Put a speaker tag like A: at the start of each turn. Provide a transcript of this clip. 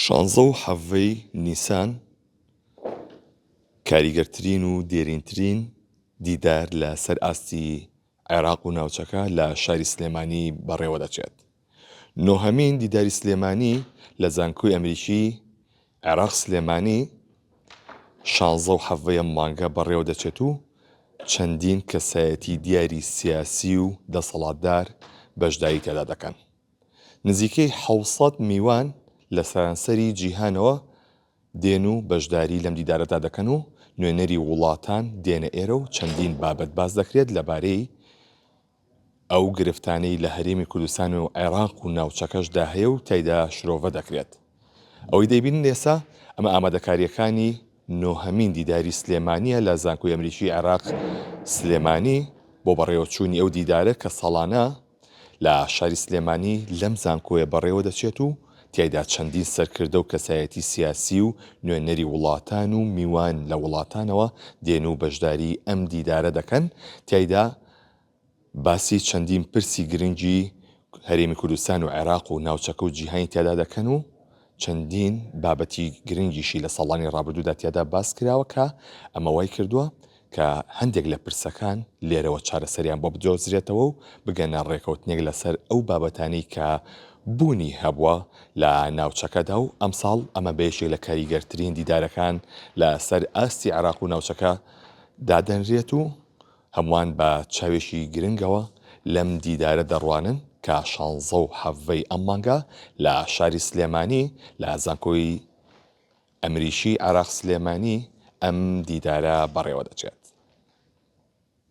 A: شانزە و حەڤەی نیسان کاریگەرترین و دێرینترین دیدار لە سەر ئاستی عێراق و ناوچەکە لە شاری سلێمانی بەڕێوە دەچێت. نۆهەمین دیداری سلێمانی لە زانکۆی ئەمریکی عێراق سلێمانی شانزە و حەڤەی ئەم مانگە بەڕێوە دەچێت و چەندین کەسایەتی دیاری سیاسی و دەسەڵاتدار بەشداری تێدا دەکەن. نزیکەی 700 میوان لە سەرانسەری جیهانەوە دێن و بەشداری لەم دیدارەدا دەکەن و نوێنەری وڵاتان دێنە ئێرە و چەندین بابەت باز دەکرێت لەبارەی ئەو گرفتانەی لە هەرێمی کوردستان و عێراق و ناوچەکەشدا هەیە و تایدا شرۆڤە دەکرێت. ئەوەی دەیبینن ئێستا ئەمە ئامادەکاریەکانی نۆهەمین دیداری سلێمانیە لە زانکۆی ئەمریکی عێراق سلێمانی بۆ بەڕێوەچوونی ئەو دیدارە کە ساڵانە لە شاری سلێمانی لەم زانکۆیە بەڕێوە دەچێت و تیایدا چەندین سەرکردە و کەسایەتی سیاسی و نوێنەری وڵاتان و میوان لە وڵاتانەوە دێن و بەشداری ئەم دیدارە دەکەن. تیایدا باسی چەندین پرسی گرنگی هەرێمی کوردستان و عێراق و ناوچەکە و جیهانی تیادا دەکەن و چەندین بابەتی گرنگیشی لە ساڵانی ڕابردوودا تیادا باس کراوە کە ئەمە وای کردووە کە هەندێک لە پرسەکان لێرەوە چارەسەریان بۆ بدۆزرێتەوە و بگەنە ڕێکەوتنێک لەسەر ئەو بابەتانەی کە بوونی هەبووە لە ناوچەکەدا و ئەمساڵ ئەمە بەیەکێک لە کاریگەرترین دیدارەکان لە سەر ئاستی عێراق و ناوچەکە دادەنرێت و هەمووان بە چاوێشی گرنگەوە لەم دیدارە دەڕوانن کە شانزە و حەڤەی ئەم مانگە لە شاری سلێمانی لە زانکۆی ئەمریکی عێراق سلێمانی ئەم دیدارە بەڕێوە دەچێت.